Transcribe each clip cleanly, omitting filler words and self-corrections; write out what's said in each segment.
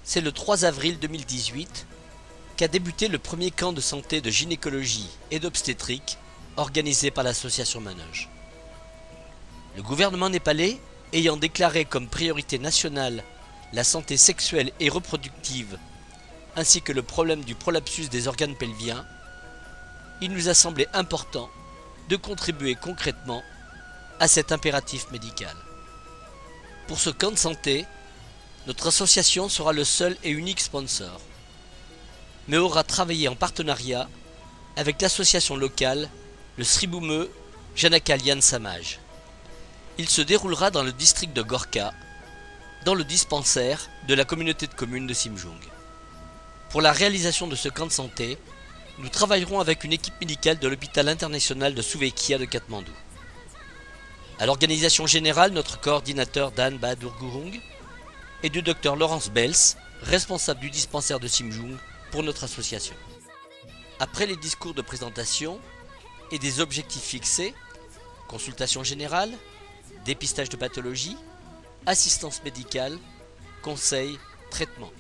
C'est le 3 avril 2018 qu'a débuté le premier camp de santé de gynécologie et d'obstétrique organisé par l'association Manoj. Le gouvernement népalais, ayant déclaré comme priorité nationale la santé sexuelle et reproductive ainsi que le problème du prolapsus des organes pelviens, il nous a semblé important de contribuer concrètement à cet impératif médical. Pour ce camp de santé, notre association sera le seul et unique sponsor, mais aura travaillé en partenariat avec l'association locale, le Sribume Janakalyan Samaj. Il se déroulera dans le district de Gorkha, dans le dispensaire de la communauté de communes de Simjung. Pour la réalisation de ce camp de santé, nous travaillerons avec une équipe médicale de l'hôpital international de Suvekia de Katmandou. À l'organisation générale, notre coordinateur Dan Bahadur Gurung et du docteur Laurence Bels, responsable du dispensaire de Simjung pour notre association. Après les discours de présentation et des objectifs fixés, consultation générale, dépistage de pathologie, assistance médicale, conseils, traitement.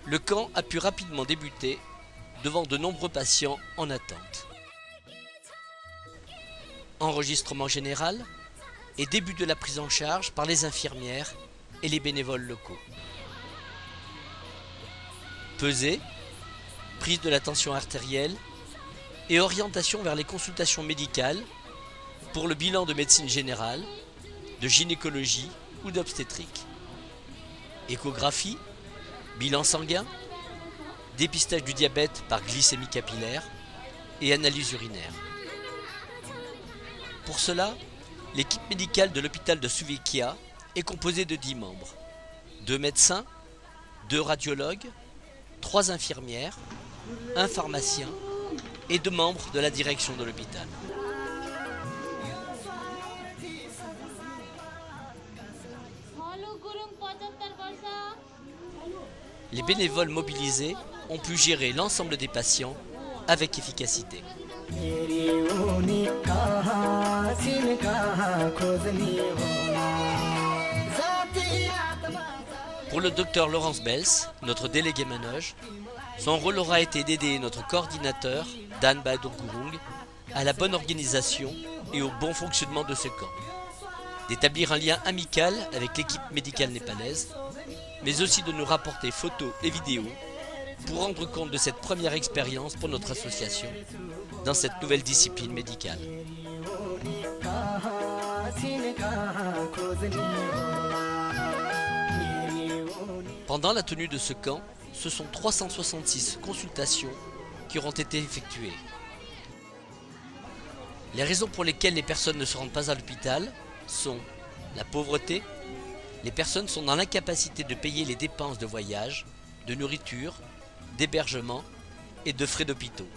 Le camp a pu rapidement débuter devant de nombreux patients en attente. Enregistrement général et début de la prise en charge par les infirmières et les bénévoles locaux. Pesée, prise de la tension artérielle et orientation vers les consultations médicales pour le bilan de médecine générale, de gynécologie ou d'obstétrique. Échographie, bilan sanguin, dépistage du diabète par glycémie capillaire et analyse urinaire. Pour cela, l'équipe médicale de l'hôpital de Suvekia est composée de 10 membres, 2 médecins, 2 radiologues, 3 infirmières, 1 pharmacien et 2 membres de la direction de l'hôpital. Les bénévoles mobilisés ont pu gérer l'ensemble des patients avec efficacité. Pour le docteur Laurence Bels, notre délégué Manoj, son rôle aura été d'aider notre coordinateur, Dan Bahadur Gurung, à la bonne organisation et au bon fonctionnement de ce camp, d'établir un lien amical avec l'équipe médicale népalaise, mais aussi de nous rapporter photos et vidéos pour rendre compte de cette première expérience pour notre association dans cette nouvelle discipline médicale. Pendant la tenue de ce camp, ce sont 366 consultations qui auront été effectuées. Les raisons pour lesquelles les personnes ne se rendent pas à l'hôpital sont la pauvreté. Les personnes sont dans l'incapacité de payer les dépenses de voyage, de nourriture, d'hébergement et de frais d'hôpitaux,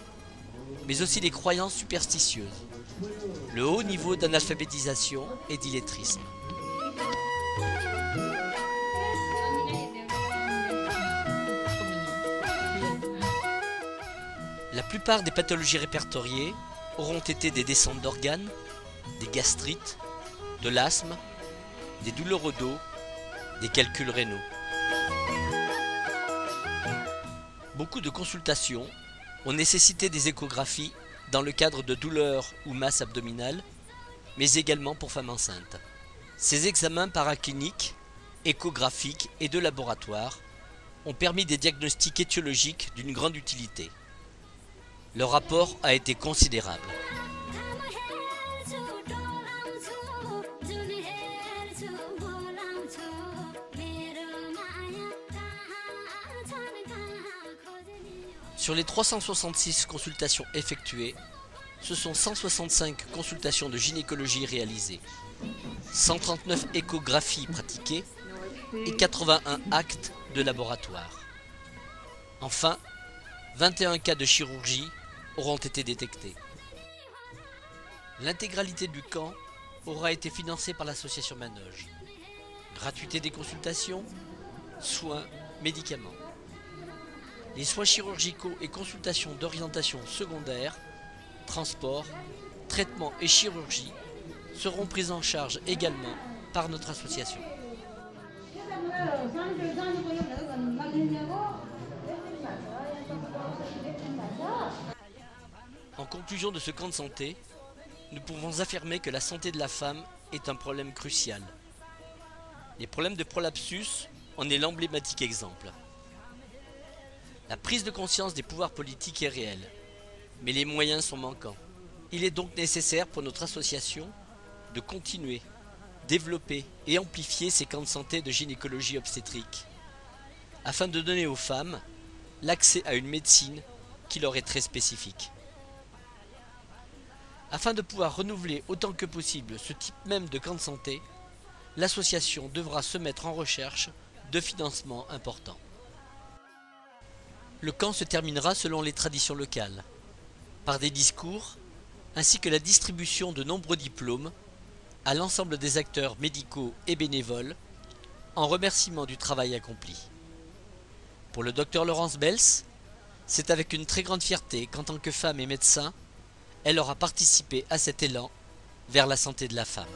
mais aussi les croyances superstitieuses, le haut niveau d'analphabétisation et d'illettrisme. La plupart des pathologies répertoriées auront été des descentes d'organes, des gastrites, de l'asthme, des douleurs au dos, des calculs rénaux. Beaucoup de consultations ont nécessité des échographies dans le cadre de douleurs ou masses abdominales, mais également pour femmes enceintes. Ces examens paracliniques, échographiques et de laboratoire ont permis des diagnostics étiologiques d'une grande utilité. Leur rapport a été considérable. Sur les 366 consultations effectuées, ce sont 165 consultations de gynécologie réalisées, 139 échographies pratiquées et 81 actes de laboratoire. Enfin, 21 cas de chirurgie auront été détectés. L'intégralité du camp aura été financée par l'association Manoj. Gratuité des consultations, soins, médicaments. Les soins chirurgicaux et consultations d'orientation secondaire, transport, traitement et chirurgie seront pris en charge également par notre association. conclusion de ce camp de santé, nous pouvons affirmer que la santé de la femme est un problème crucial. Les problèmes de prolapsus en est l'emblématique exemple. La prise de conscience des pouvoirs politiques est réelle, mais les moyens sont manquants. Il est donc nécessaire pour notre association de continuer, développer et amplifier ces camps de santé de gynécologie obstétrique, afin de donner aux femmes l'accès à une médecine qui leur est très spécifique. Afin de pouvoir renouveler autant que possible ce type même de camp de santé, l'association devra se mettre en recherche de financements importants. Le camp se terminera selon les traditions locales, par des discours ainsi que la distribution de nombreux diplômes à l'ensemble des acteurs médicaux et bénévoles en remerciement du travail accompli. Pour le docteur Laurence Bels, c'est avec une très grande fierté qu'en tant que femme et médecin, elle aura participé à cet élan vers la santé de la femme.